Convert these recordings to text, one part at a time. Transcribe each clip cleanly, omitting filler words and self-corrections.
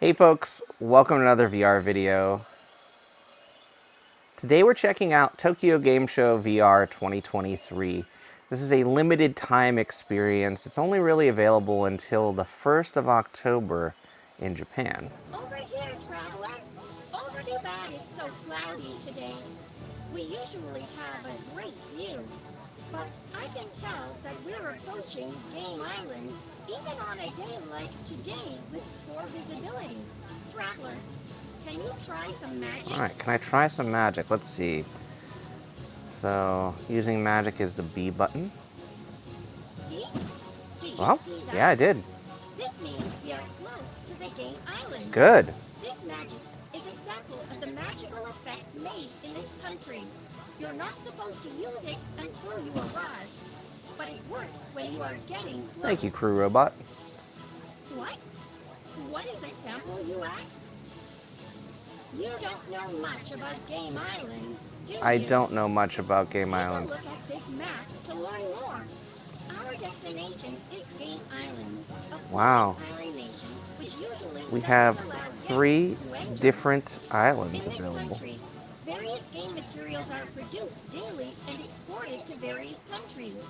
Hey folks, welcome to another VR video. Today we're checking out Tokyo Game Show VR 2023. This is a limited time experience. It's only really available until the 1st of October in Japan. Over here, traveler. Over too bad it's so cloudy today. We usually have a great view, but I can tell that we're approaching Game Islands even on a day like today with poor visibility. Traveler, can you try some magic? Alright, can I try some magic? Let's see. So, using magic is the B button. See? Did you Well, see that? yeah, I did. This means we are close to the Game Islands. Good. This magic is a sample of the magical effects made in this country. You're not supposed to use it until you arrive, but it works when you are getting close. Thank you, Crew Robot. What? What is a sample, you ask? You don't know much about Game Islands, do you? I don't know much about Game Islands. Take a look at this map to learn more. Our destination is Game Islands, a Wow. island nation which usually We doesn't have allow guests 3 to enter. different islands In this available. country, various game materials are produced daily and exported to various countries.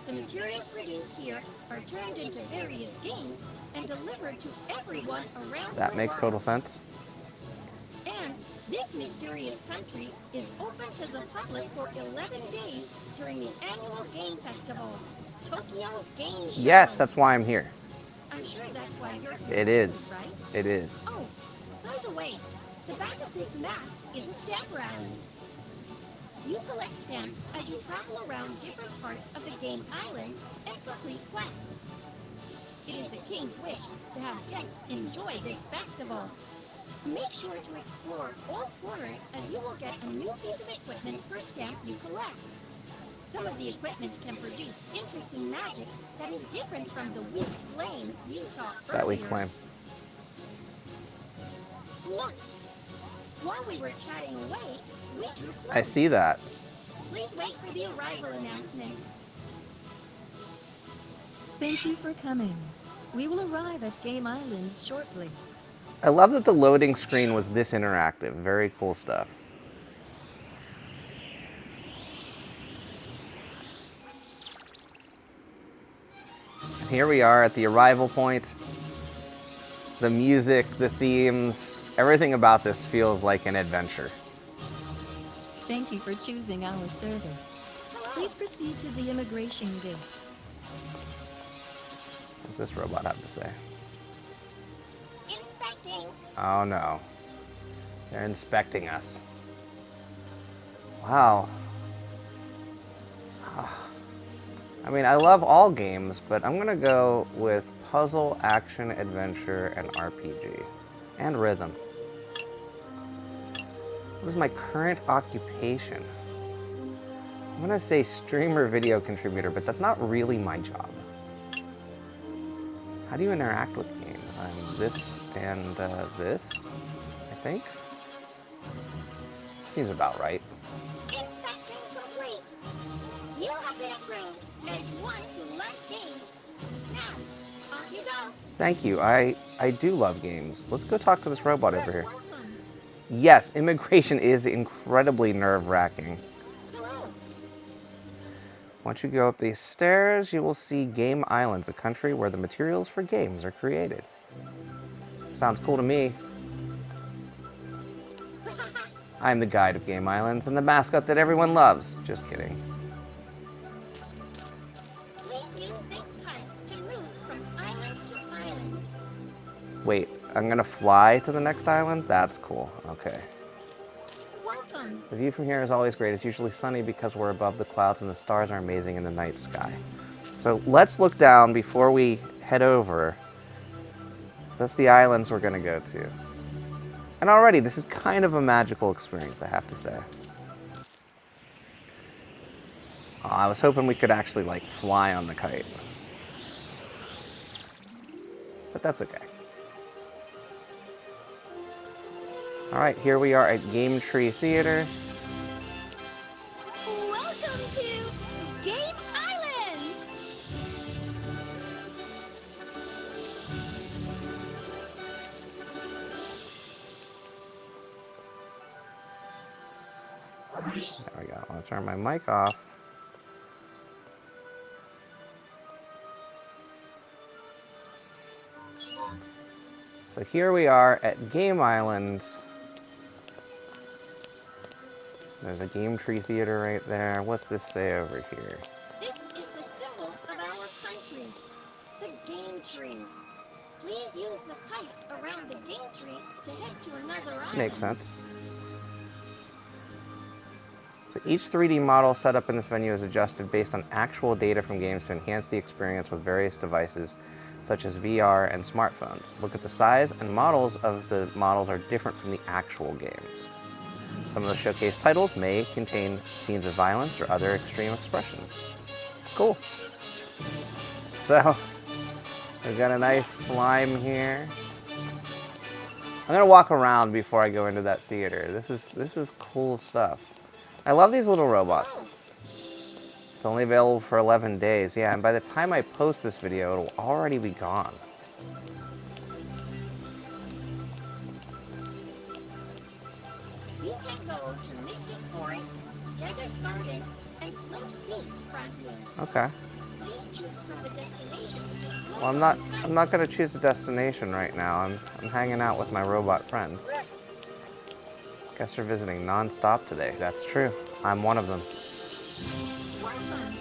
The materials produced here are turned into various games and delivered to everyone around That the makes world. total sense. And this mysterious country is open to the public for 11 days during the annual game festival, Tokyo Game Show. Yes, that's why I'm here. I'm sure that's why you're here, It is. right? It is. Oh, by the way, the back of this map is a stamp rally. You collect stamps as you travel around different parts of the Game Islands and complete quests. It is the king's wish to have guests enjoy this festival. Make sure to explore all corners as you will get a new piece of equipment per stamp you collect. Some of the equipment can produce interesting magic that is different from the weak flame you saw earlier. That weak flame. Look! While we were chatting away, we drew close. I see that. Please wait for the arrival announcement. Thank you for coming. We will arrive at Game Islands shortly. I love that the loading screen was this interactive. Very cool stuff. And here we are at the arrival point. The music, the themes, everything about this feels like an adventure. Thank you for choosing our service. Please proceed to the immigration gate. What's this robot have to say? Inspecting. Oh no. They're inspecting us. Wow. I mean, I love all games, but I'm gonna go with puzzle, action, adventure, and RPG. And rhythm. What is my current occupation? I'm gonna say streamer video contributor, but that's not really my job. How do you interact with games? I'm this and this, I think. Seems about right. Inspection complete. You have been approved as one who loves games. Now, off you go. Thank you. I do love games. Let's go talk to this robot over here. Welcome. Yes, immigration is incredibly nerve-wracking. Hello. Once you go up these stairs, you will see Game Islands, a country where the materials for games are created. Sounds cool to me. I'm the guide of Game Islands and the mascot that everyone loves. Just kidding. Please use this kite to move from island to island. Wait, I'm gonna fly to the next island? That's cool. Okay. Welcome. The view from here is always great. It's usually sunny because we're above the clouds and the stars are amazing in the night sky. So let's look down before we head over. That's the islands we're gonna go to. And already, this is kind of a magical experience, I have to say. Oh, I was hoping we could actually, like, fly on the kite. But that's okay. Alright, here we are at Game Tree Theater. Welcome to Game Islands. There we go. I want to turn my mic off. So here we are at Game Island. There's a Game Tree Theater right there. What's this say over here? This is the symbol of our country, the Game Tree. Please use the kites around the Game Tree to head to another island. Makes sense. So each 3D model set up in this venue is adjusted based on actual data from games to enhance the experience with various devices such as VR and smartphones. Look at the size and models of the models are different from the actual games. Some of the showcase titles may contain scenes of violence or other extreme expressions. Cool. So, we've got a nice slime here. I'm gonna walk around before I go into that theater. This is cool stuff. I love these little robots. It's only available for 11 days. Yeah, and by the time I post this video, it'll already be gone. You can go to Mystic Forest, Desert Garden, and Flint Peaks from here. Okay. Please choose from the destinations to slow Well, I'm not gonna choose a destination right now. I'm hanging out with my robot friends. Guess you're visiting non-stop today. That's true. I'm one of them. Welcome.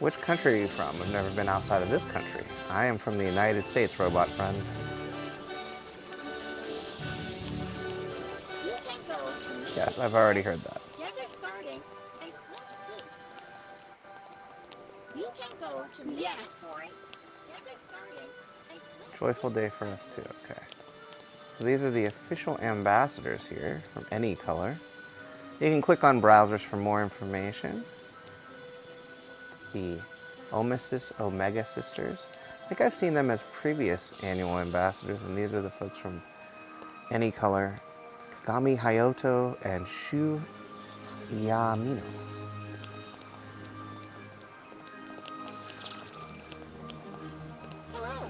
Which country are you from? I've never been outside of this country. I am from the United States, robot friend. You can go to Mystic Yes, I've already heard that. Desert Garden and Flint Peaks. You can go to Mystic Forest, Desert Garden, and Flint Joyful day for us too, okay. So these are the official ambassadors here from Any Color. You can click on browsers for more information. The Omesis Omega Sisters. I think I've seen them as previous annual ambassadors, and these are the folks from Any Color. Kagami Hayato and Shu Yamino. Hello.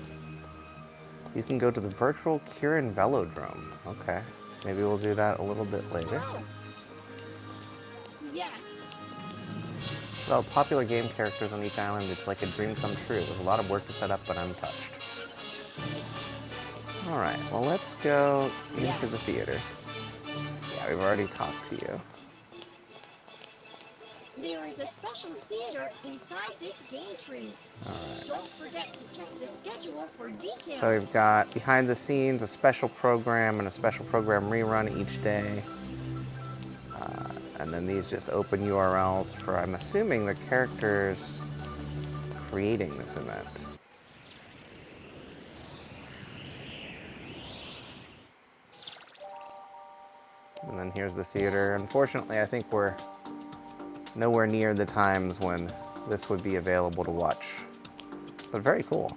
You can go to the virtual Kirin Velodrome. Okay, maybe we'll do that a little bit later. Hello. Yes. Well, popular game characters on each island, it's like a dream come true. There's a lot of work to set up, but untouched. Alright, well let's go into the theater. Yeah, we've already talked to you. There is a special theater inside this game tree. Don't forget to check the schedule for details. So we've got behind the scenes, a special program, and a special program rerun each day. And then these just open URLs for, I'm assuming, the characters creating this event. And then here's the theater. Unfortunately, I think we're nowhere near the times when this would be available to watch. But very cool.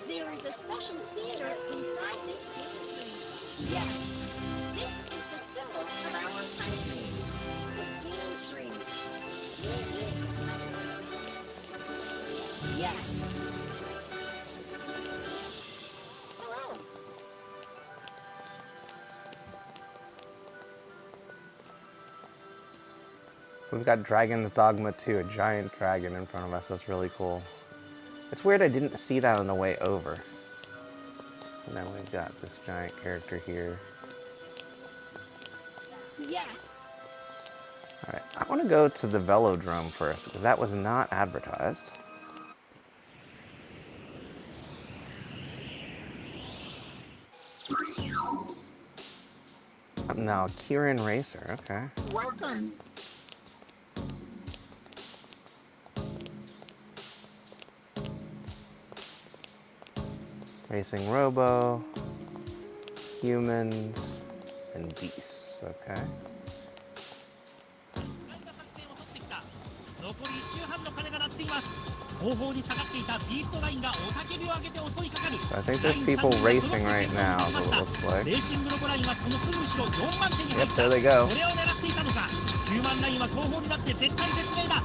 There is a special theater inside this game tree. Yes. This is the symbol of our country. The game tree. Please use the country. Yes. Hello. So we've got Dragon's Dogma 2, a giant dragon in front of us. That's really cool. It's weird I didn't see that on the way over. And then we've got this giant character here. Yes. Alright, I want to go to the Velodrome first, because that was not advertised. No, Kirin Racer, okay. Welcome. Racing Robo, humans, and beasts, okay. 残り1周半の鐘が鳴っています。後方に下がっていたビーストラインが雄たけびを上げて襲いかかる。 So I think there's people racing right now, is what it looks like. レーシングロボラインはそのすぐ後ろ4番手に入っ Yep, た。 there they go. これを狙っていたのか。9番ラインは後方になって絶体絶命だ。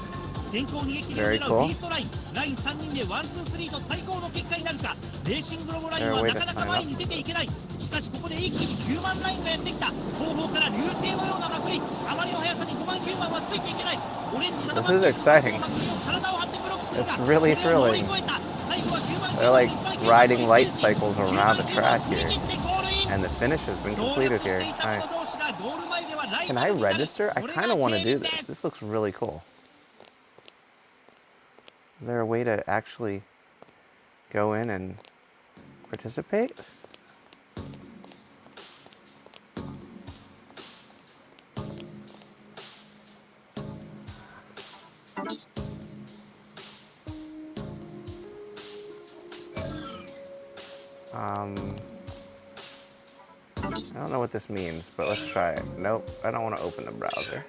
先行逃げ切りを Very 狙 cool. うビーストラインライン3人でワンツースリーと最高の結果になるか。レーシングロボラインはなかなか前に出ていけない。しかしここで一気に9万ラインがやってきた。後方から流星のようなまくり。あまりの速さに5万9万はついていけない。オレンジ7 This 万 is exciting. 体を張ってブロックするか。 It's really これを乗り thrilling. 越えた。最後は9万 They're like riding light 9 cycles around the track here. 逃げ切ってゴールイン。 And the finish has been completed here. Nice. Can I register? I kind of want to do this. This looks really cool. Is there a way to actually go in and participate? I don't know what this means, but let's try it. Nope, I don't want to open the browser.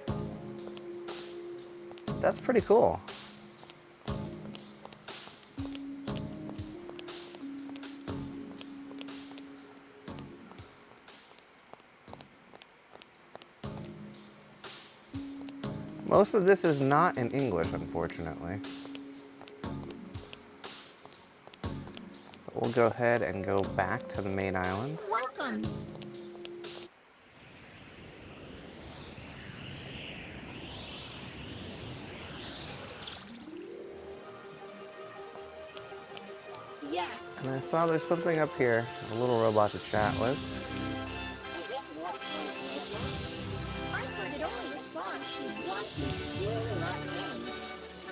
That's pretty cool. Most of this is not in English, unfortunately. But we'll go ahead and go back to the main island. Welcome. Yes. And I saw there's something up here, a little robot to chat with. Is this what I've heard it only responds to one piece really loves games. I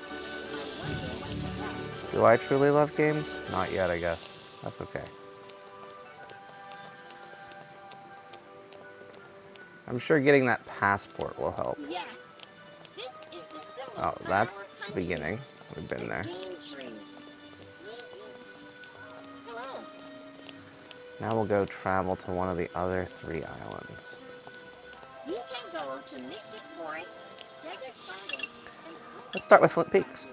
wonder what's the fact. Do I truly love games? Not yet, I guess. That's okay. I'm sure getting that passport will help. Yes. This is the symbol Oh, of that's our the country. beginning. We've been there. Game tree. Hello. Now we'll go travel to one of the other 3 islands. You can go to Mystic Forest, Desert Garden, and Let's start with Flint Peaks.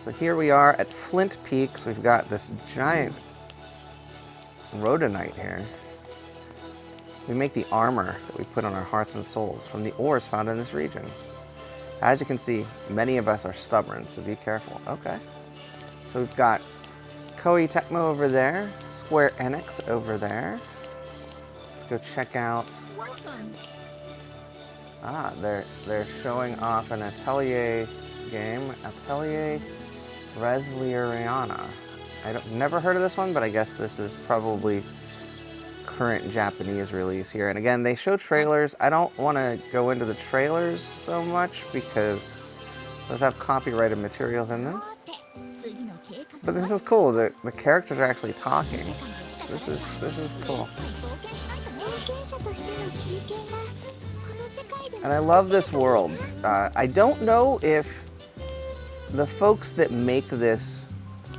So here we are at Flint Peaks. We've got this giant rhodonite here. We make the armor that we put on our hearts and souls from the ores found in this region. As you can see, many of us are stubborn, so be careful. Okay. So we've got Koei Tecmo over there, Square Enix over there. Let's go check out. welcome. Ah, they're showing off an Atelier game, Atelier Bresleriana. Never heard of this one, but I guess this is probably current Japanese release here. And again, they show trailers. I don't want to go into the trailers so much because those have copyrighted materials in them. But this is cool. The characters are actually talking. This is cool. And I love this world. I don't know if the folks that make this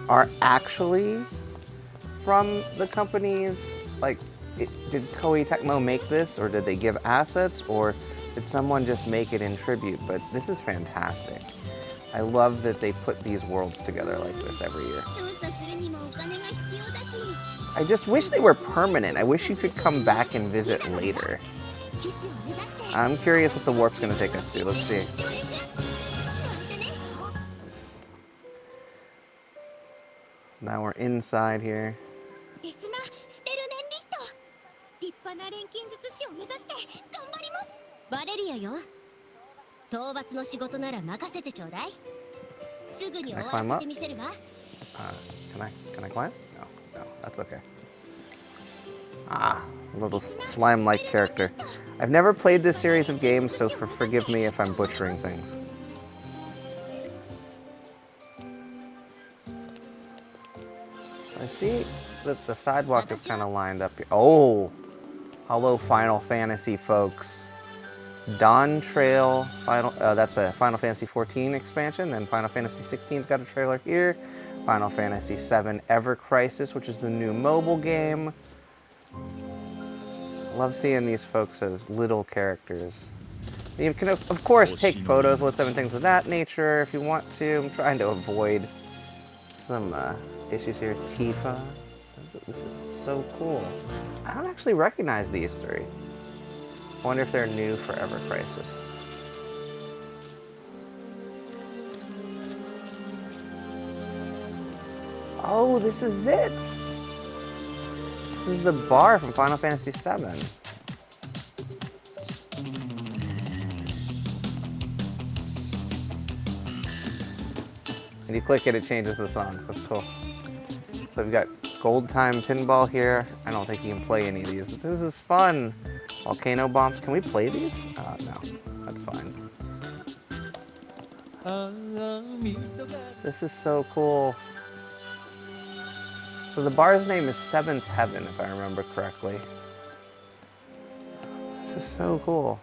are actually from the companies. Like, did Koei Tecmo make this, or did they give assets, or did someone just make it in tribute? But this is fantastic. I love that they put these worlds together like this every year. I just wish they were permanent. I wish you could come back and visit later. I'm curious what the warp's gonna take us to. Let's see. So now we're inside here. ですな、ステルネンリスト。立派な錬金術師を目指して頑張ります。バレリアよ。討伐の仕事なら任せてちょうだい。すぐに終わらせてみせるわ。Can I climb? No, that's okay. Ah, a little slime-like character. I've never played this series of games, so forgive me if I'm butchering things. I see that the sidewalk is kind of lined up here. Oh, hello Final Fantasy folks. Dawn Trail, that's a Final Fantasy 14 expansion, then Final Fantasy 16's got a trailer here. Final Fantasy 7 Ever Crisis, which is the new mobile game. Love seeing these folks as little characters. You can, of course, take photos with them and things of that nature if you want to. I'm trying to avoid some issues here. Tifa. This is so cool. I don't actually recognize these three. I wonder if they're new for Ever Crisis. Oh, this is it! This is the bar from Final Fantasy VII. And you click it, it changes the song. That's cool. So we've got Gold Time Pinball here. I don't think you can play any of these, but this is fun. Volcano Bombs. Can we play these? No. That's fine. This is so cool. So the bar's name is Seventh Heaven, if I remember correctly. This is so cool.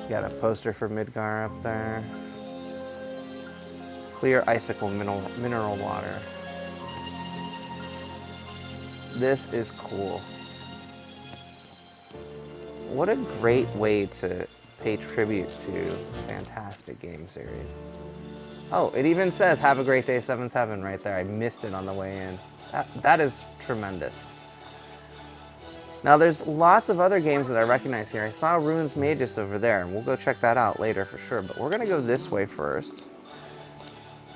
You got a poster for Midgar up there. Clear icicle mineral water. This is cool. What a great way to pay tribute to a fantastic game series. Oh, it even says, "Have a great day, Seventh Heaven," right there. I missed it on the way in. That is tremendous. Now, there's lots of other games that I recognize here. I saw Ruins Magus over there, and we'll go check that out later for sure. But we're going to go this way first.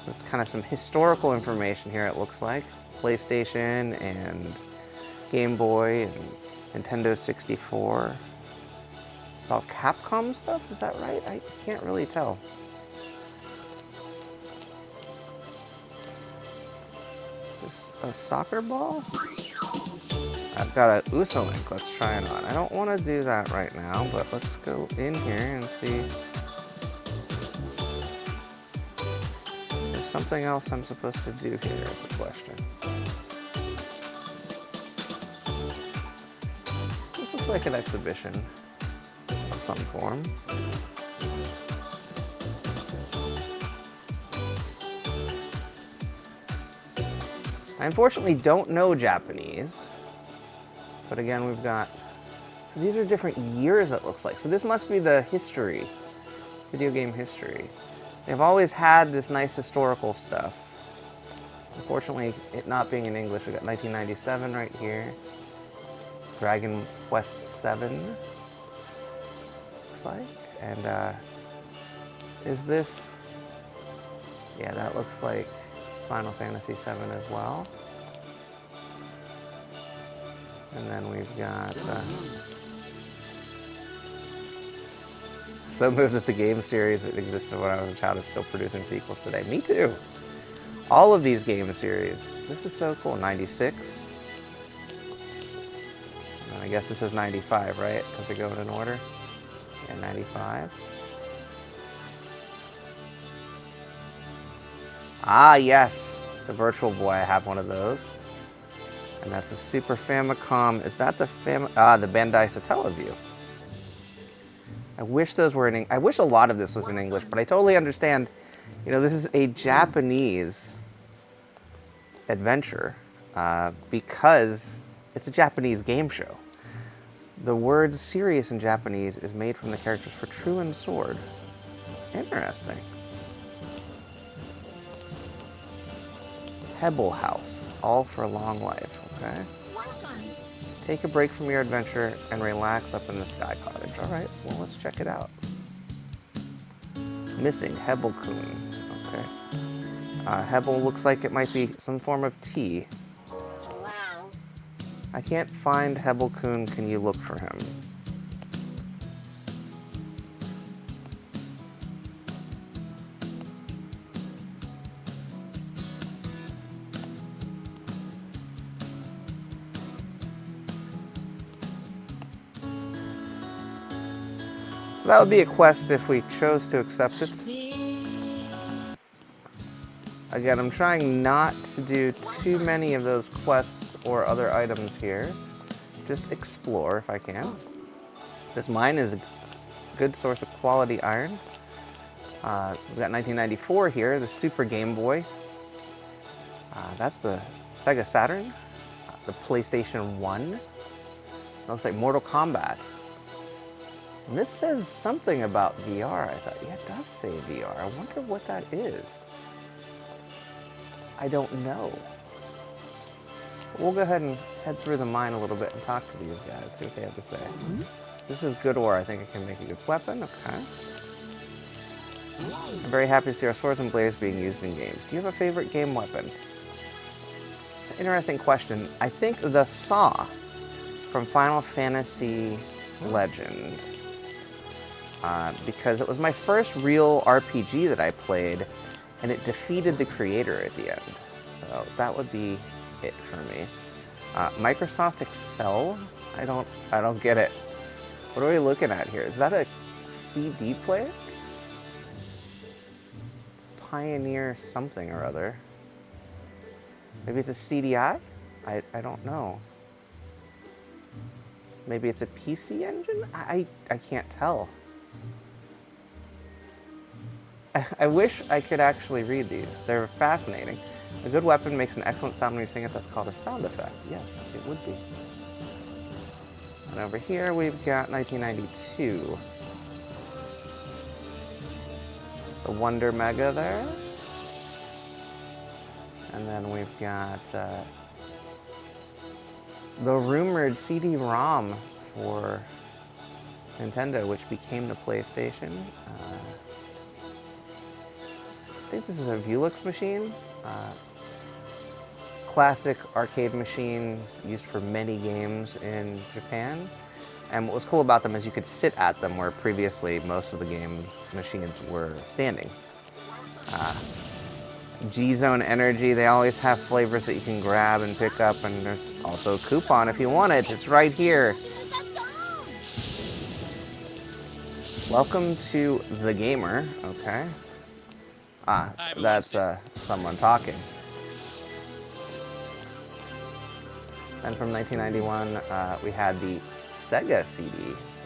There's kind of some historical information here, it looks like. PlayStation and Game Boy and Nintendo 64. It's all Capcom stuff, is that right? I can't really tell. A soccer ball? I've got a Uso Link. Let's try it on. I don't want to do that right now, but let's go in here and see. There's something else I'm supposed to do here is the question. This looks like an exhibition of some form. I unfortunately don't know Japanese, but again, we've got, so these are different years it looks like. So this must be the history, video game history. They've always had this nice historical stuff. Unfortunately, it not being in English, we've got 1997 right here. Dragon Quest VII, looks like. And is this, yeah, that looks like Final Fantasy VII as well. And then we've got so moved that the game series that existed when I was a child is still producing sequels today. Me too. All of these game series. This is so cool. 96. And I guess this is 95, right? Because they're going in order. Yeah, 95. Ah, yes, the Virtual Boy. I have one of those, and that's the Super Famicom. Is that the the Bandai Satellaview? I wish those were in. I wish a lot of this was in English, but I totally understand. You know, this is a Japanese adventure because it's a Japanese game show. The word "serious" in Japanese is made from the characters for True and Sword. Interesting. Hebel House, all for a long life, okay? Take a break from your adventure and relax up in the Sky Cottage. All right, well, let's check it out. Missing Hebel-kun, okay. Hebel looks like it might be some form of tea. Wow. I can't find Hebel-kun. Can you look for him? So that would be a quest if we chose to accept it. Again, I'm trying not to do too many of those quests or other items here. Just explore if I can. This mine is a good source of quality iron. We've got 1994 here, the Super Game Boy. That's the Sega Saturn, the PlayStation 1. looks like Mortal Kombat. And this says something about VR. I thought, yeah, it does say VR. I wonder what that is. I don't know. We'll go ahead and head through the mine a little bit and talk to these guys, see what they have to say. This is good ore. I think it can make a good weapon. Okay. I'm very happy to see our swords and blades being used in games. Do you have a favorite game weapon? It's an interesting question. I think the saw from Final Fantasy Legend. Because it was my first real RPG that I played, and it defeated the creator at the end. So that would be it for me. Microsoft Excel? I don't get it. What are we looking at here? Is that a CD player? It's Pioneer something or other. Maybe it's a CDI? I don't know. Maybe it's a PC engine? I can't tell. I wish I could actually read these. They're fascinating. A good weapon makes an excellent sound when you sing it. That's called a sound effect. Yes, it would be. And over here we've got 1992. The Wonder Mega there. And then we've got the rumored CD-ROM for Nintendo, which became the PlayStation. I think this is a Vulix machine. Classic arcade machine used for many games in Japan. And what was cool about them is you could sit at them, where previously most of the game machines were standing. G-Zone Energy, they always have flavors that you can grab and pick up, and there's also a coupon if you want it. It's right here. Welcome to The Gamer, okay. That's someone talking. And from 1991, we had the Sega CD,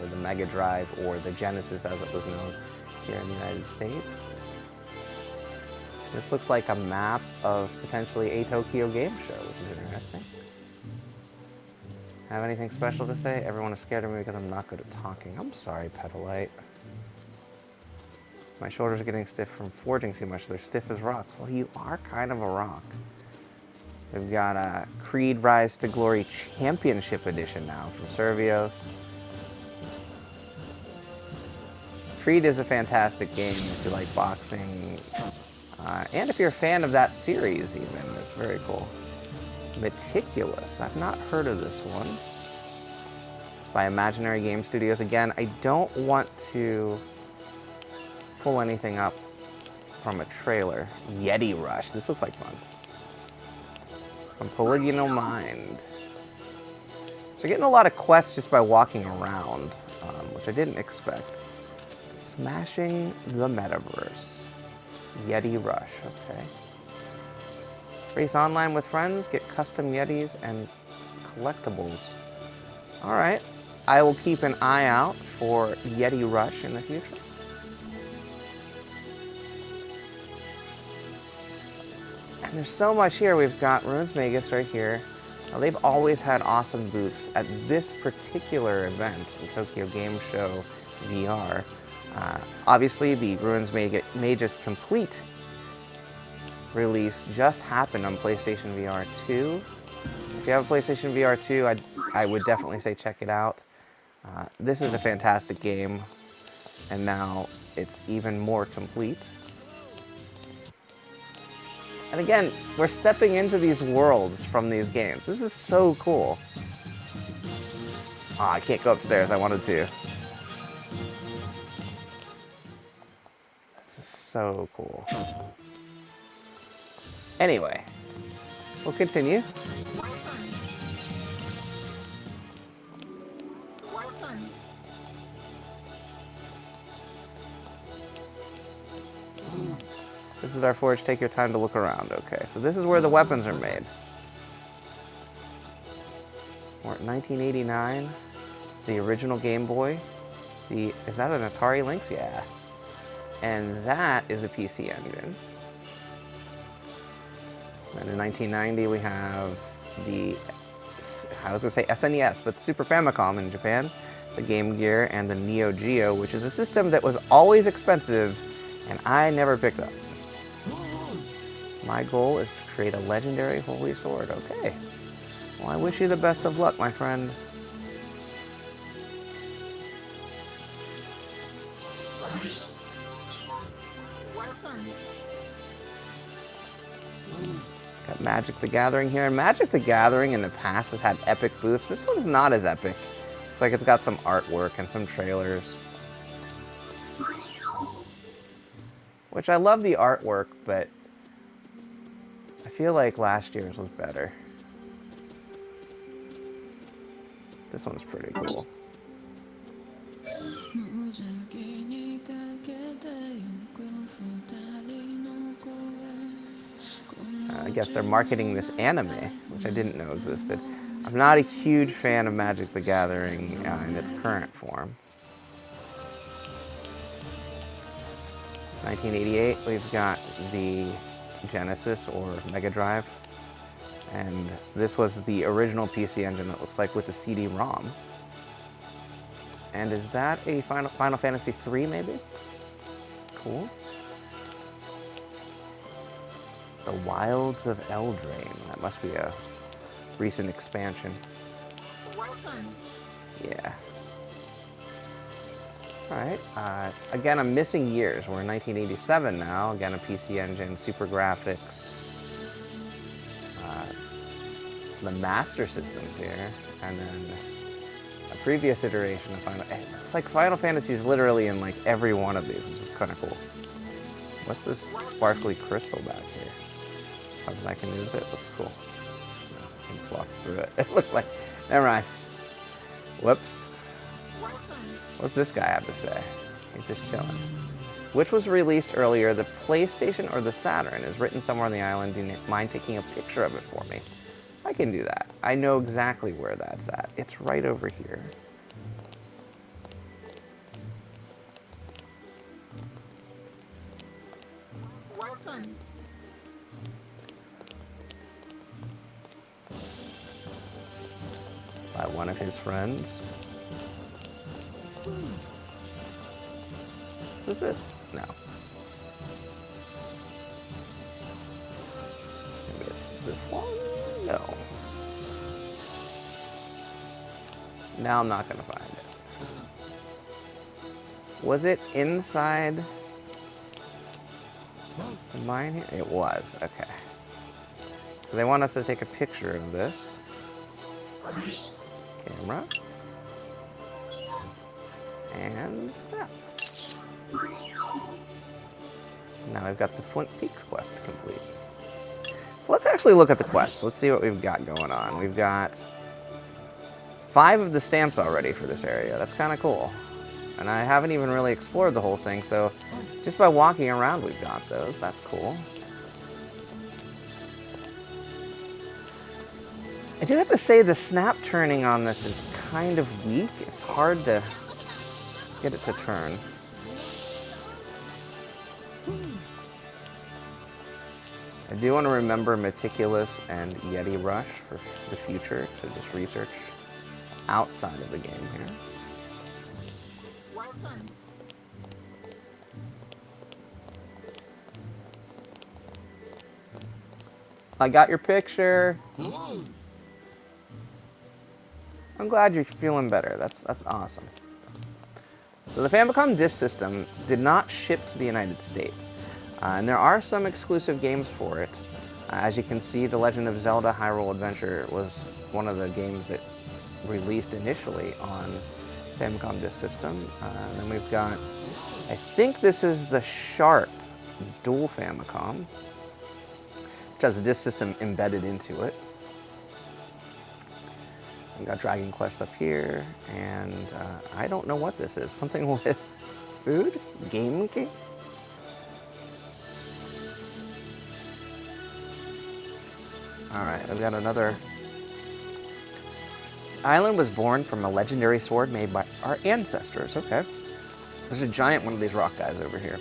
or the Mega Drive, or the Genesis as it was known here in the United States. This looks like a map of potentially a Tokyo Game Show, which is interesting. Have anything special to say? Everyone is scared of me because I'm not good at talking. I'm sorry, Petalite. My shoulders are getting stiff from forging too much. They're stiff as rocks. Well, you are kind of a rock. We've got a Creed Rise to Glory Championship Edition now from Servios. Creed is a fantastic game if you like boxing, and if you're a fan of that series even. It's very cool. Meticulous. I've not heard of this one. It's by Imaginary Game Studios. Again, I don't want to pull anything up from a trailer. Yeti Rush. This looks like fun. From Polygonal Mind. So you're getting a lot of quests just by walking around, which I didn't expect. Smashing the Metaverse. Yeti Rush, okay. Race online with friends, get custom Yetis and collectibles. Alright, I will keep an eye out for Yeti Rush in the future. And there's so much here. We've got Ruins Magus right here. Now, they've always had awesome booths at this particular event, the Tokyo Game Show VR. Obviously, the Ruins Magus Complete release just happened on PlayStation VR 2. If you have a PlayStation VR 2, I would definitely say check it out. This is a fantastic game, and now it's even more complete. And again, we're stepping into these worlds from these games. This is so cool. I can't go upstairs. I wanted to. This is so cool. Anyway, we'll continue. This is our forge. Take your time to look around. Okay, so this is where the weapons are made. We're at 1989. The original Game Boy. Is that an Atari Lynx? Yeah. And that is a PC engine. And in 1990 we have the I was going to say SNES, but Super Famicom in Japan, the Game Gear, and the Neo Geo, which is a system that was always expensive, and I never picked up. My goal is to create a legendary holy sword. Okay. Well, I wish you the best of luck, my friend. Welcome. Got Magic the Gathering here. And Magic the Gathering in the past has had epic booths. This one's not as epic. It's like it's got some artwork and some trailers. Which I love the artwork, but I feel like last year's was better. This one's pretty cool. I guess they're marketing this anime, which I didn't know existed. I'm not a huge fan of Magic the Gathering in its current form. 1988, we've got the Genesis or Mega Drive. And this was the original PC Engine, it looks like, with the CD-ROM. And is that a Final Fantasy III, maybe? Cool. The Wilds of Eldraine. That must be a recent expansion. Welcome. Yeah. Alright. Again, I'm missing years. We're in 1987 now. Again, a PC Engine, super graphics. The Master System's here. And then a previous iteration of Final... It's like Final Fantasy is literally in like every one of these, which is kind of cool. What's this sparkly crystal back here? Something I can use it? Looks cool. No, I can just walk through it. It looks like... Never mind. Whoops. Welcome. What's this guy have to say? He's just chilling. Which was released earlier, the PlayStation or the Saturn? Is written somewhere on the island. Do you mind taking a picture of it for me? I can do that. I know exactly where that's at. It's right over here. Welcome. By one of his friends. Is this it? No. Maybe it's this one? No. Now I'm not gonna find it. Was it inside the mine here? It was, okay. So they want us to take a picture of this. Camera. And snap. Now we've got the Flint Peaks quest complete. So let's actually look at the quests. Let's see what we've got going on. We've got 5 of the stamps already for this area. That's kind of cool. And I haven't even really explored the whole thing, so just by walking around we've got those. That's cool. I do have to say the snap turning on this is kind of weak. It's hard to get it to turn. I do want to remember Meticulous and Yeti Rush for the future to just research outside of the game here. Welcome. I got your picture. I'm glad you're feeling better. That's awesome. So the Famicom Disk System did not ship to the United States. And there are some exclusive games for it. As you can see, The Legend of Zelda Hyrule Adventure was one of the games that released initially on Famicom Disk System. And then we've got, I think this is the Sharp Dual Famicom, which has a disk system embedded into it. We've got Dragon Quest up here, and I don't know what this is. Something with food? Game key? Alright, I've got another. Island was born from a legendary sword made by our ancestors. Okay. There's a giant one of these rock guys over here.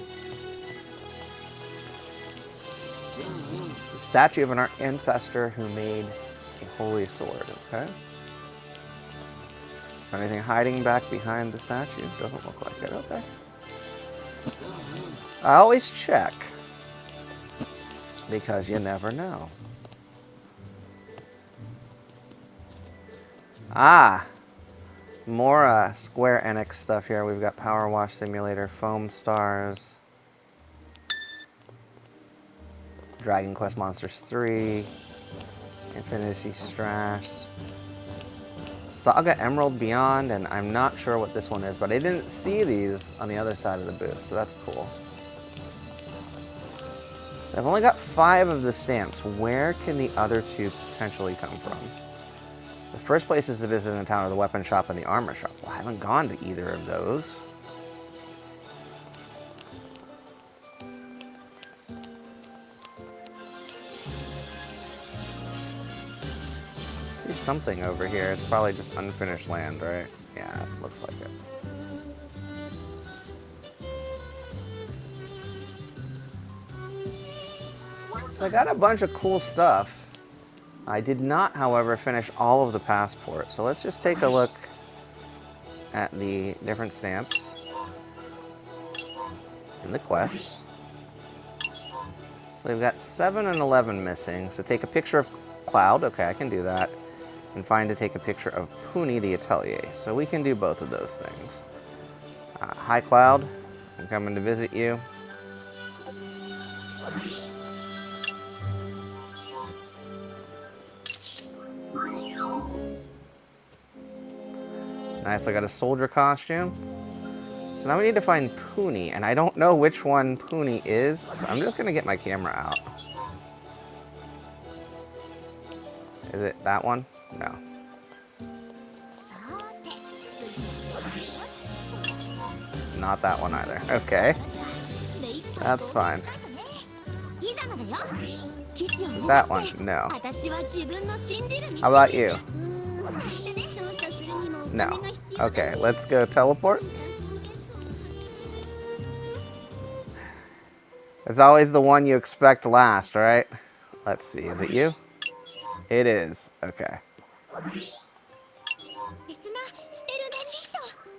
The statue of an ancestor who made Holy sword, okay. Anything hiding back behind the statue? Doesn't look like it, okay. I always check, because you never know. Ah! More Square Enix stuff here. We've got Power Wash Simulator, Foam Stars, Dragon Quest Monsters 3, Infinity Strash, Saga Emerald Beyond, and I'm not sure what this one is, but I didn't see these on the other side of the booth, so that's cool. I've only got 5 of the stamps. Where can the other 2 potentially come from? The first place is to visit in the town, or the weapon shop and the armor shop. Well, I haven't gone to either of those. I see something over here. It's probably just unfinished land, right? Yeah, it looks like it. So I got a bunch of cool stuff. I did not, however, finish all of the passports. So let's just take a look at the different stamps in the quest. So we've got 7 and 11 missing. So take a picture of Cloud. Okay, I can do that. And find to take a picture of Puni the Atelier. So we can do both of those things. Hi, Cloud. I'm coming to visit you. Nice, I got a soldier costume. So now we need to find Puni, and I don't know which one Puni is, so I'm just gonna get my camera out. Is it that one? No. Not that one either. Okay. That's fine. That one? No. How about you? No. Okay, let's go teleport. It's always the one you expect last, right? Let's see, is it you? It is. Okay.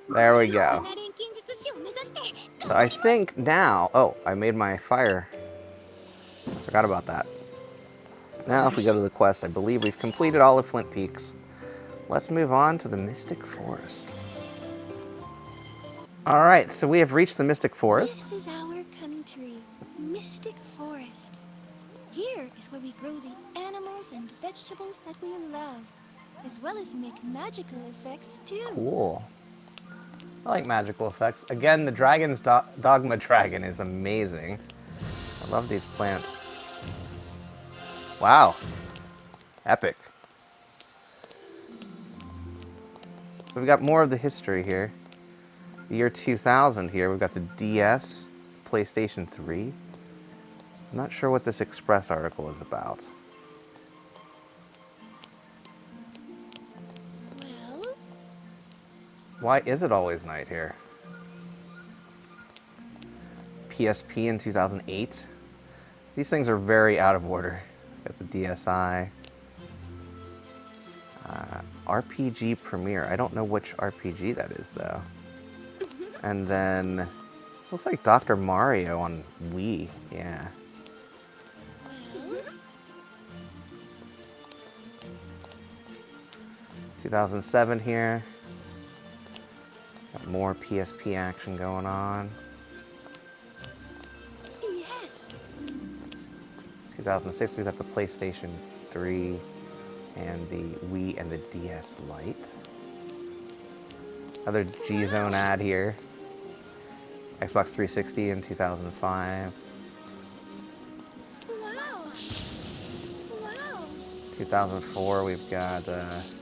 There we go. So I think now... Oh, I made my fire. Forgot about that. Now if we go to the quest, I believe we've completed all of Flint Peaks. Let's move on to the Mystic Forest. Alright, so we have reached the Mystic Forest. This is our country, Mystic Forest. Here is where we grow the animals and vegetables that we love, as well as make magical effects too. Cool. I like magical effects. Again, the Dragon's Dogma Dragon is amazing. I love these plants. Wow. Epic. So we've got more of the history here. The year 2000 here. We've got the DS, PlayStation 3. I'm not sure what this Express article is about. Well, Why is it always night here? PSP in 2008. These things are very out of order. Got the DSi. RPG Premiere. I don't know which RPG that is, though. And then, this looks like Dr. Mario on Wii. Yeah. 2007 here. Got more PSP action going on. yes. 2006, we've got the PlayStation 3 and the Wii and the DS Lite. Another G-Zone ad here. Xbox 360 in 2005. Wow. Wow. 2004, we've got that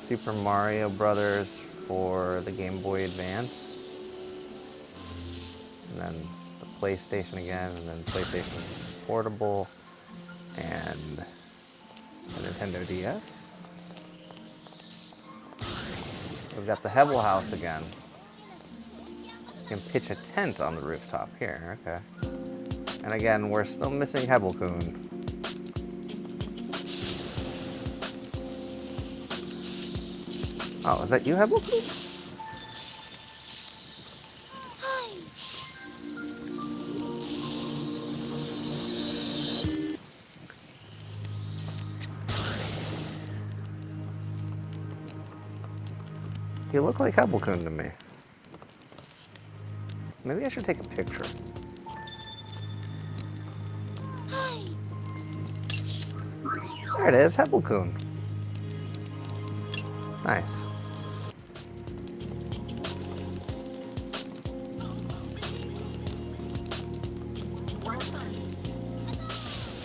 Super Mario Brothers for the Game Boy Advance. And then the PlayStation again, and then PlayStation Portable, and the Nintendo DS. We've got the Hebel House again. You can pitch a tent on the rooftop here, okay. And again, we're still missing Hebelkun. Oh, is that you, Hebelkun? Hi. You look like Hebelkun to me. Maybe I should take a picture. Hi. There it is, Hebelkun. Nice.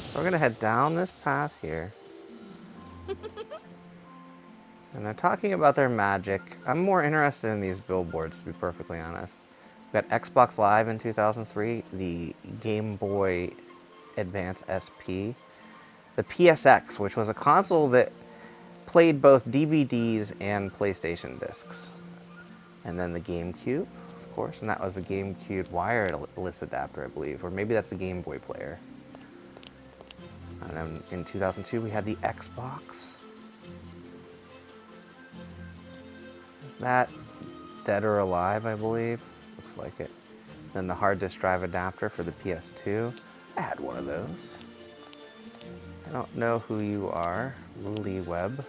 So we're gonna head down this path here. And they're talking about their magic. I'm more interested in these billboards, to be perfectly honest. We got Xbox Live in 2003, the Game Boy Advance SP, the PSX, which was a console that played both DVDs and PlayStation discs. And then the GameCube, of course, and that was a GameCube wireless adapter, I believe, or maybe that's a Game Boy player. And then in 2002, we had the Xbox. Is that Dead or Alive, I believe? Looks like it. Then the hard disk drive adapter for the PS2. I had one of those. I don't know who you are. Lily Webb.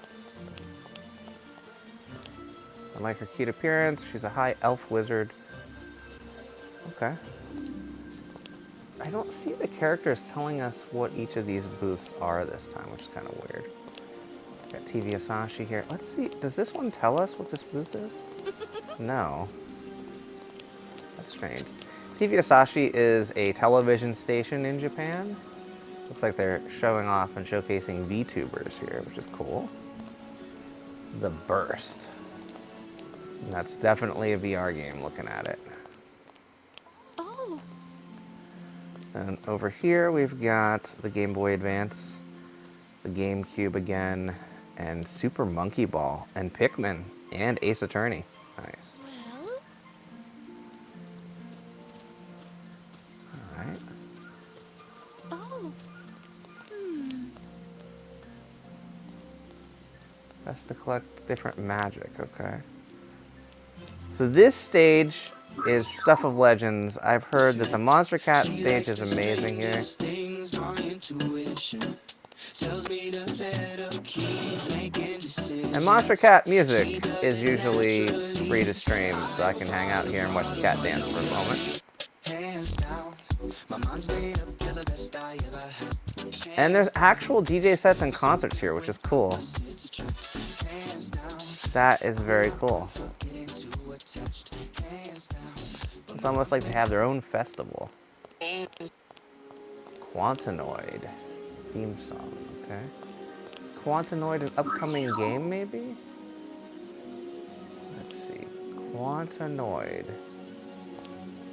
I like her cute appearance. She's a high elf wizard. Okay. I don't see the characters telling us what each of these booths are this time, which is kind of weird. Got TV Asashi here. Let's see. Does this one tell us what this booth is? No. That's strange. TV Asashi is a television station in Japan. Looks like they're showing off and showcasing VTubers here, which is cool. The Burst. And that's definitely a VR game looking at it. Oh. And over here we've got the Game Boy Advance, the GameCube again, and Super Monkey Ball, and Pikmin, and Ace Attorney. Nice. Well. Alright. Oh. Best to collect different magic, okay. So this stage is Stuff of Legends. I've heard that the Monster Cat stage is amazing here. And Monster Cat music is usually free to stream, so I can hang out here and watch the cat dance for a moment. And there's actual DJ sets and concerts here, which is cool. That is very cool. It's almost like they have their own festival. Quantanoid theme song, okay. Is Quantanoid an upcoming game, maybe? Let's see. Quantanoid.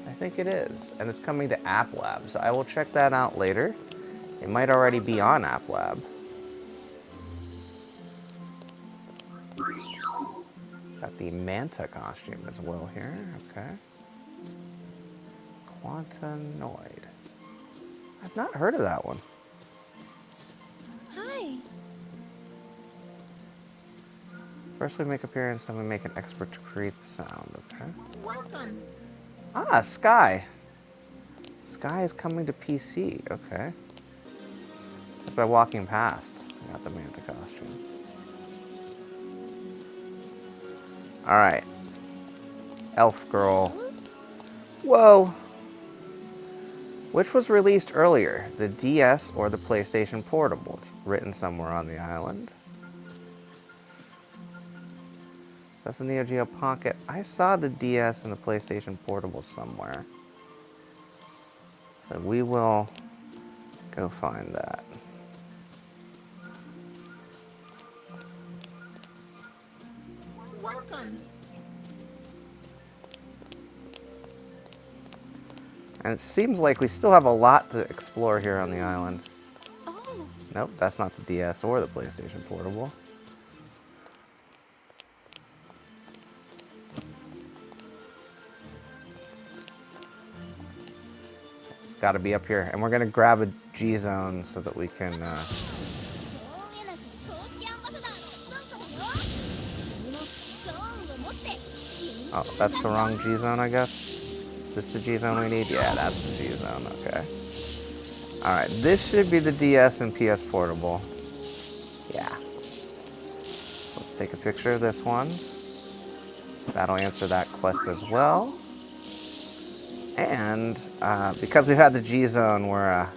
I think it is, and it's coming to App Lab, so I will check that out later. It might already be on App Lab. Got the Manta costume as well here, okay. Quantanoid. I've not heard of that one. Hi. First we make appearance, then we make an expert to create the sound, okay. Welcome. Ah, Sky. Sky is coming to PC, okay. Just by walking past, I got the Manta costume. Alright. Elf Girl. Whoa! Which was released earlier, the DS or the PlayStation Portable? It's written somewhere on the island. That's the Neo Geo Pocket. I saw the DS and the PlayStation Portable somewhere. So we will go find that. Welcome. And it seems like we still have a lot to explore here on the island. Oh. Nope, that's not the DS or the PlayStation Portable. It's got to be up here. And we're going to grab a G-Zone so that we can... Oh, that's the wrong G-Zone, I guess. Is this the G-Zone we need? Yeah, that's the G-Zone, okay. Alright, this should be the DS and PS Portable. Yeah. Let's take a picture of this one. That'll answer that quest as well. And, because we've had the G-Zone, we're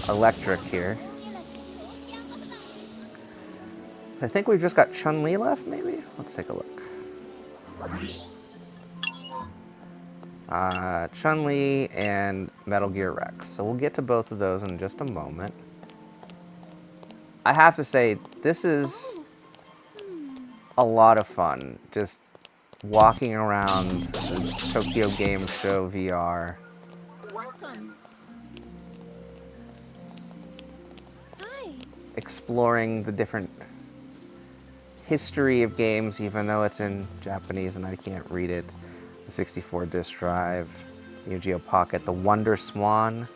electric here. I think we've just got Chun-Li left, maybe? Let's take a look. Chun-Li and Metal Gear Rex. So we'll get to both of those in just a moment. I have to say, this is a lot of fun. Just walking around the Tokyo Game Show VR. Welcome. Hi. Exploring the different history of games, even though it's in Japanese and I can't read it. The 64 disc drive, Neo Geo Pocket, the Wonder Swan.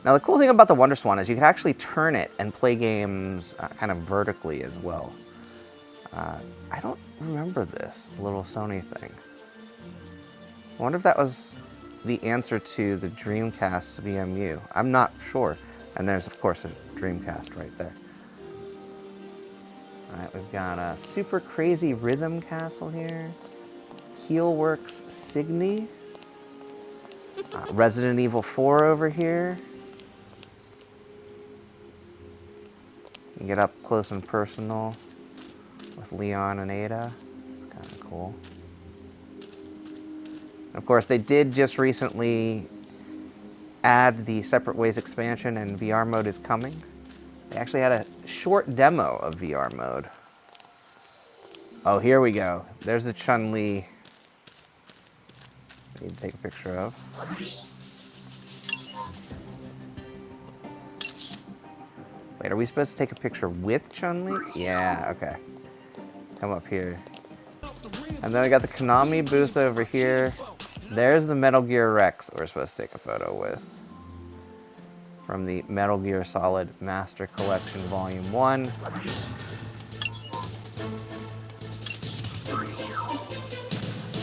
Now the cool thing about the Wonder Swan is you can actually turn it and play games kind of vertically as well. I don't remember this, the little Sony thing. I wonder if that was the answer to the Dreamcast VMU. I'm not sure. And there's of course a Dreamcast right there. Alright, we've got a Super Crazy Rhythm Castle here. Heelworks Signy. Resident Evil 4 over here. You can get up close and personal with Leon and Ada. It's kind of cool. And of course, they did just recently add the Separate Ways expansion, and VR mode is coming. They actually had a short demo of VR mode. Oh, here we go. There's the Chun-Li. I need to take a picture of. Wait, are we supposed to take a picture with Chun-Li? Yeah, okay. Come up here. And then I got the Konami booth over here. There's the Metal Gear Rex that we're supposed to take a photo with. From the Metal Gear Solid Master Collection Volume 1.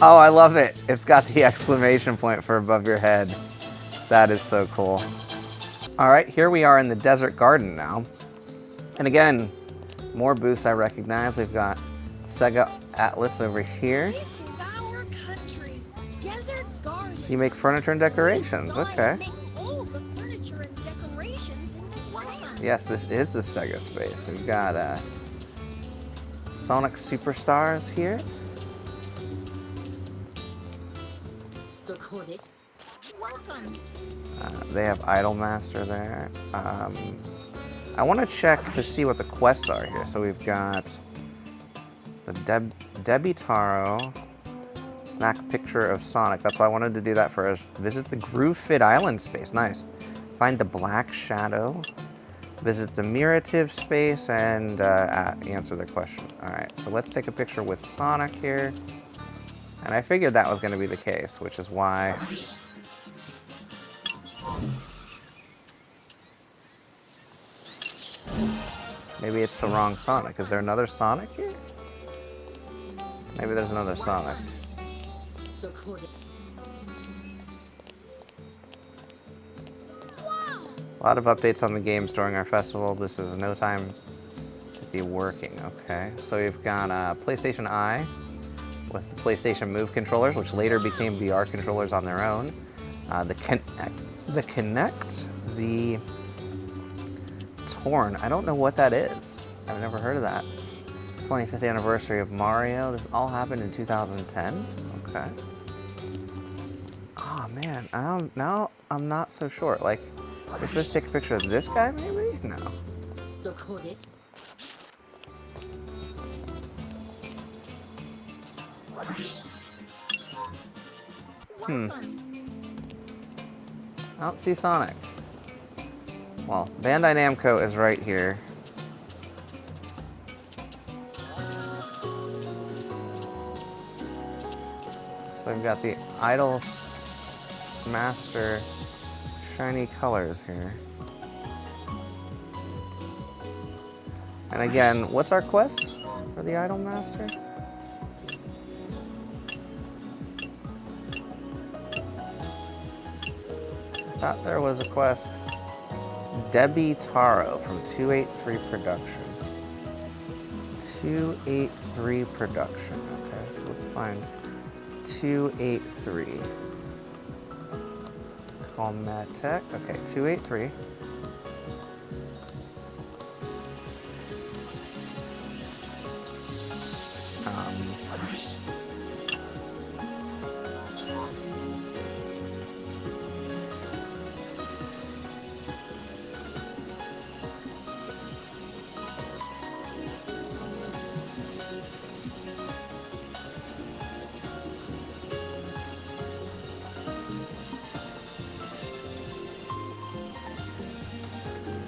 Oh, I love it. It's got the exclamation point for above your head. That is so cool. All right, here we are in the Desert Garden now. And again, more booths I recognize. We've got Sega Atlas over here. This is our country. Desert Garden. So you make furniture and decorations, So I okay. make all the furniture and decorations in this land. Yes, this is the Sega space. We've got Sonic Superstars here. Welcome. They have Idolmaster there. I want to check to see what the quests are here. So we've got the Debbie Taro, snack a picture of Sonic. That's why I wanted to do that first. Visit the Groove Fit Island space. Nice. Find the Black Shadow. Visit the Mirative space and answer the question. Alright, so let's take a picture with Sonic here. And I figured that was going to be the case, which is why... Maybe it's the wrong Sonic. Is there another Sonic here? Maybe there's another Sonic. A lot of updates on the games during our festival. This is no time to be working. Okay, so we've got PlayStation Eye with the PlayStation Move controllers, which later became VR controllers on their own. The Kinect, the Torn. I don't know what that is. I've never heard of that. 25th anniversary of Mario. This all happened in 2010. Okay. Oh man, now I'm not so sure. Like, we're supposed to take a picture of this guy, maybe? No. I don't see Sonic. Well, Bandai Namco is right here. So we've got the Idol Master shiny colors here. And again, what's our quest for the Idol Master? thought there was a quest. Debbie Taro from 283 Production. 283 Production. Okay, so let's find 283. Combat Tech. Okay, 283.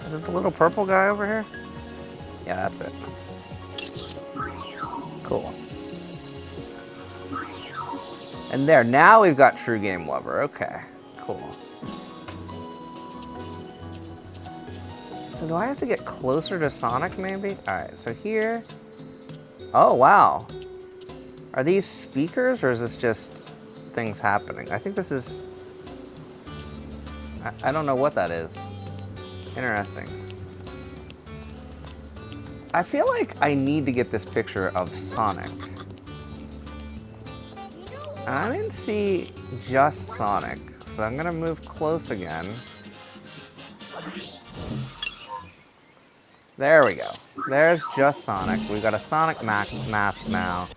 Is it the little purple guy over here? Yeah, that's it. Cool. And there, now we've got True Game Lover. Okay, cool. So do I have to get closer to Sonic, maybe? Alright, so here... Oh, wow. Are these speakers, or is this just things happening? I think this is... I don't know what that is. Interesting. I feel like I need to get this picture of Sonic. And I didn't see just Sonic, so I'm gonna move close again. There we go. There's just Sonic. We've got a Sonic mask now.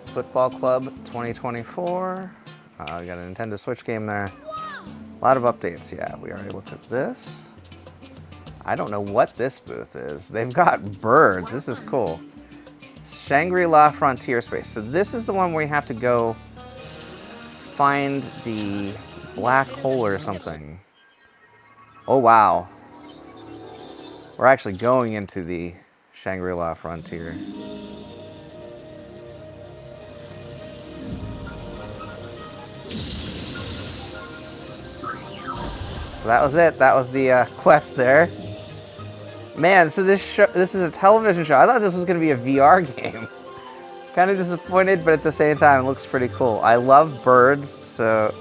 Football Club 2024. We got a Nintendo Switch game there. A lot of updates. Yeah, we already looked at this. I don't know what this booth is. They've got birds. This is cool. Shangri-La Frontier Space. So this is the one where you have to go find the black hole or something. Oh, wow. We're actually going into the Shangri-La Frontier. So that was it. That was the quest there. Man, so this is a television show. I thought this was going to be a VR game. Kind of disappointed, but at the same time, it looks pretty cool. I love birds, so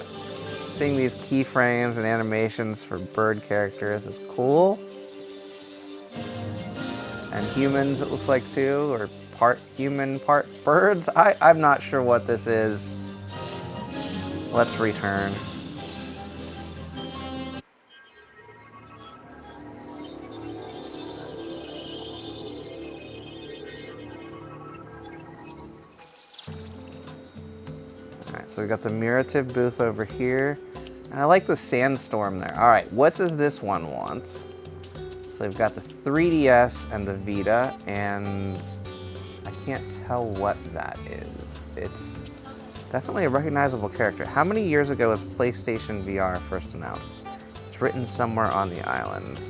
seeing these keyframes and animations for bird characters is cool. And humans, it looks like too, or part human, part birds. I'm not sure what this is. Let's return. So we got the Mirative booth over here. And I like the Sandstorm there. All right, what does this one want? So we've got the 3DS and the Vita, and I can't tell what that is. It's definitely a recognizable character. How many years ago was PlayStation VR first announced? It's written somewhere on the island.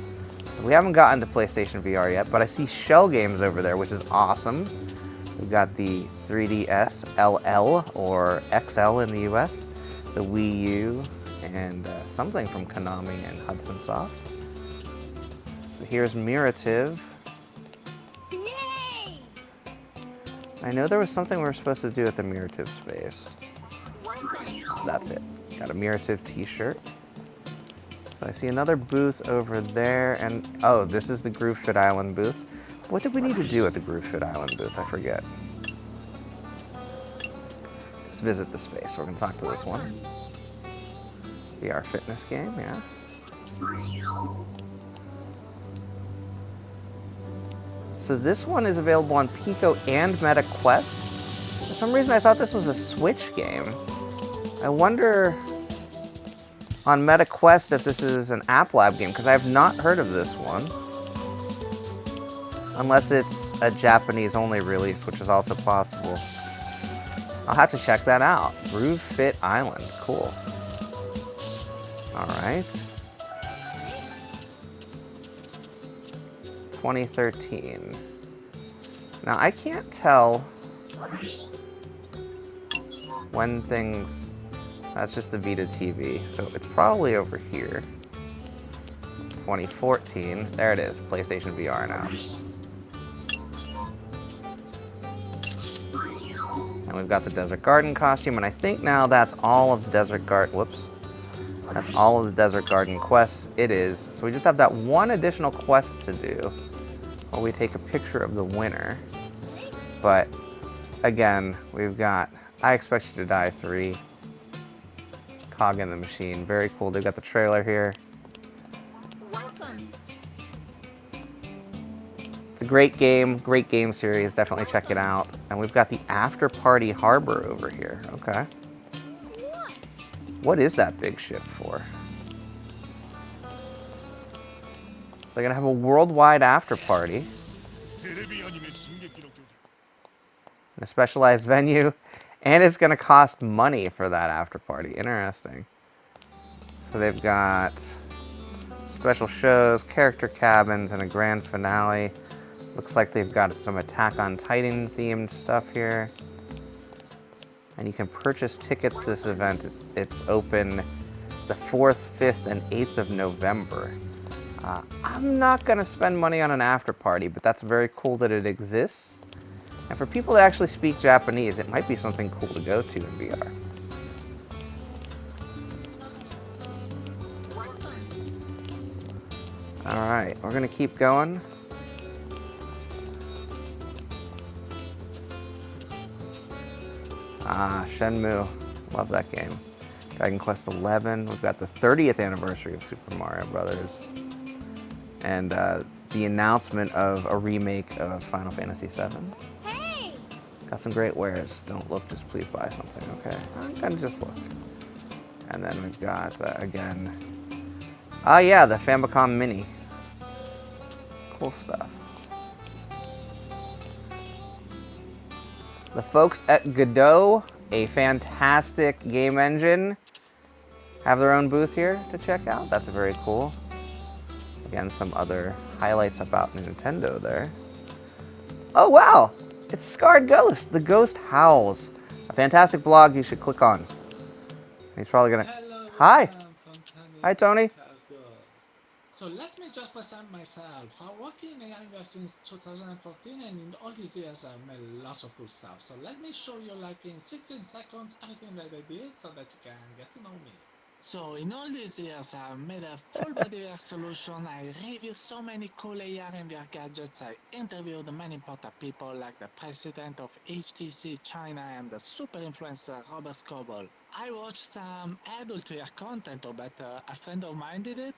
So we haven't gotten to PlayStation VR yet, but I see Shell Games over there, which is awesome. We've got the 3DS LL, or XL in the US, the Wii U, and something from Konami and Hudson Soft. So here's Mirative. Yay! I know there was something we were supposed to do at the Mirative space. That's it. Got a Mirative t-shirt. So I see another booth over there, and oh, this is the Groove Fit Island booth. What did we need to do at the Groove Fit Island booth? I forget. Just visit the space. We're going to talk to this one. VR fitness game, yeah. So this one is available on Pico and Meta Quest. For some reason I thought this was a Switch game. I wonder on Meta Quest if this is an App Lab game, because I have not heard of this one. Unless it's a Japanese-only release, which is also possible. I'll have to check that out. Groove Fit Island. Cool. Alright. 2013. Now, I can't tell when things... That's just the Vita TV, so it's probably over here. 2014. There it is. PlayStation VR now. And we've got the Desert Garden costume, and I think now that's all of the Desert Garden. Whoops. That's all of the Desert Garden quests. It is. So we just have that one additional quest to do while we take a picture of the winner. But again, we've got I Expect You to Die 3. Cog in the Machine. Very cool. They've got the trailer here. Welcome. It's a great game series. Definitely check it out. And we've got the After Party Harbor over here. Okay. What is that big ship for? They're gonna have a worldwide after party. In a specialized venue. And it's gonna cost money for that after party. Interesting. So they've got special shows, character cabins, and a grand finale. Looks like they've got some Attack on Titan themed stuff here. And you can purchase tickets to this event. It's open the 4th, 5th, and 8th of November. I'm not going to spend money on an after party, but that's very cool that it exists. And for people that actually speak Japanese, it might be something cool to go to in VR. Alright, we're going to keep going. Shenmue. Love that game. Dragon Quest XI. We've got the 30th anniversary of Super Mario Brothers. And the announcement of a remake of Final Fantasy VII. Hey! Got some great wares. Don't look, just please buy something, okay? I'm gonna just look. And then we've got, again... yeah, the Famicom Mini. Cool stuff. The folks at Godot, a fantastic game engine, have their own booth here to check out. That's very cool. Again, some other highlights about Nintendo there. Oh wow! It's Scarred Ghost! The Ghost Howls. A fantastic blog you should click on. He's probably gonna... Hello, Hi! from Tony. Hi, Tony. So let me just present myself. I'm working in Area since 2014, and in all these years I've made lots of cool stuff. So let me show you, like in 16 seconds, everything that I did so that you can get to know me. So in all these years I've made a full body solution. I reviewed so many cool AR and VR gadgets. I interviewed many important people like the president of HTC China and the super influencer Robert Scoble. I watched some adult content, but a friend of mine did it.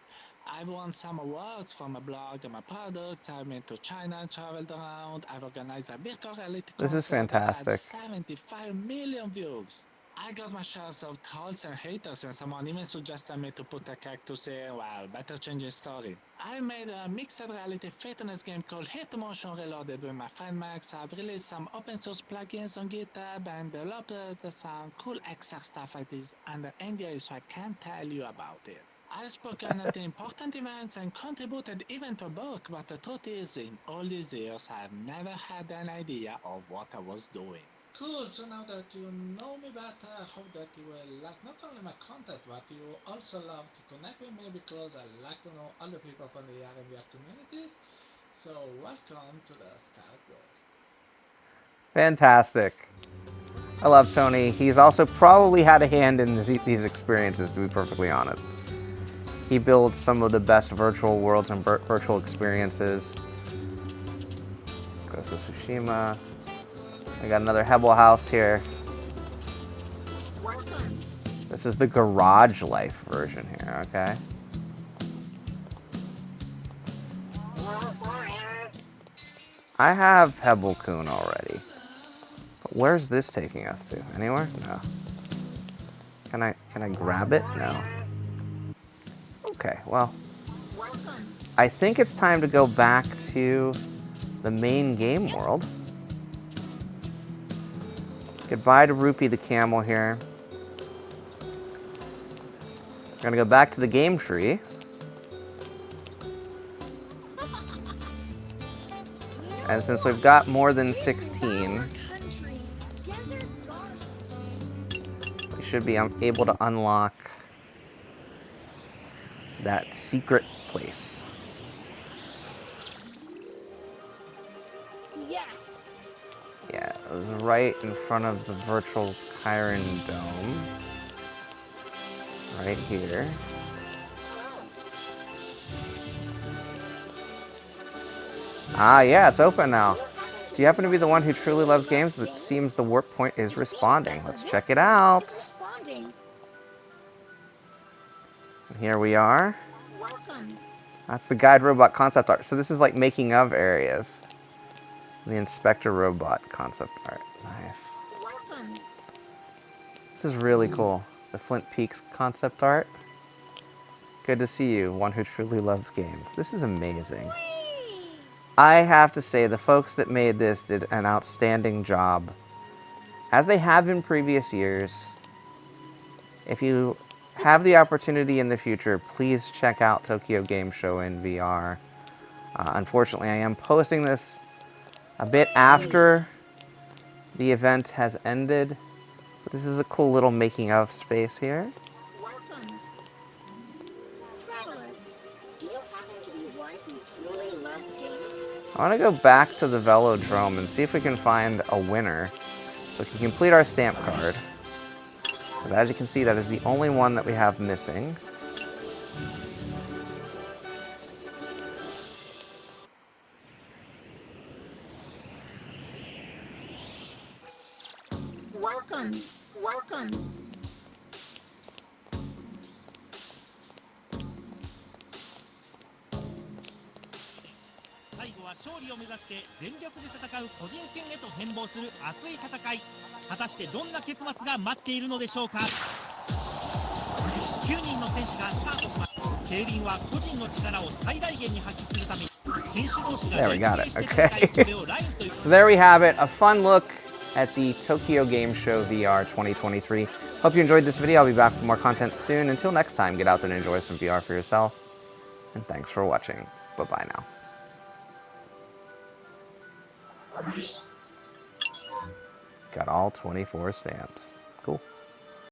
I've won some awards for my blog and my products. I've been to China and traveled around. I've organized a virtual reality This is concert that had fantastic. 75 million views. I got my shares of trolls and haters, and someone even suggested me to put a cactus here. Well, better change the story. I made a mixed reality fitness game called Hit Motion Reloaded with my friend Max. I've released some open source plugins on GitHub and developed some cool XR stuff like this under NDA, so I can't tell you about it. I've spoken at important events and contributed even to a book, but the truth is, in all these years, I've never had an idea of what I was doing. Cool, so now that you know me better, I hope that you will like not only my content, but you also love to connect with me, because I like to know other people from the AR and VR communities. So welcome to the Scarred Ghost. Fantastic. I love Tony. He's also probably had a hand in these experiences, to be perfectly honest. He builds some of the best virtual worlds and virtual experiences. Ghost of Tsushima. I got another Hebel house here. Welcome. This is the Garage Life version here, okay? I have Hebel-kun already. But where's this taking us to? Anywhere? No. Can I grab it? No. Okay, well. Welcome. I think it's time to go back to the main game world. Goodbye to Rupee the camel here. We're gonna go back to the game tree. And since we've got more than 16, we should be able to unlock that secret place. Yes. Yes. is right in front of the virtual Chiron Dome. Right here. Ah, yeah, it's open now. Do you happen to be the one who truly loves games? It seems the warp point is responding. Let's check it out. Here we are. Welcome. That's the guide robot concept art. So this is like making of areas. The inspector robot concept art. Nice. Welcome. This is really cool. The Flint Peaks concept art. Good to see you, one who truly loves games. This is amazing. I have to say, the folks that made this did an outstanding job, as they have in previous years. If you have the opportunity in the future, please check out Tokyo Game Show in VR. Unfortunately, I am posting this a bit after the event has ended. But this is a cool little making of space here. Welcome. Traveler, do you happen to be one who truly loves games? I want to go back to the Velodrome and see if we can find a winner so we can complete our stamp card. But as you can see, that is the only one that we have missing. Welcome. Welcome. 最後は勝利を目指して全力で戦う個人戦へと変貌する熱い戦い。果たしてどんな結末が待っているのでしょうか。9人の選手がスタートします。競輪は個人の力を最大限に発揮するために選手同士が There we got 連 it. 携して戦い、それをラインという So there we have it, a fun look at the Tokyo Game Show VR 2023. Hope you enjoyed this video. I'll be back with more content soon. Until next time, get out there and enjoy some VR for yourself. And thanks for watching. Bye-bye now. Got all 24 stamps. Cool.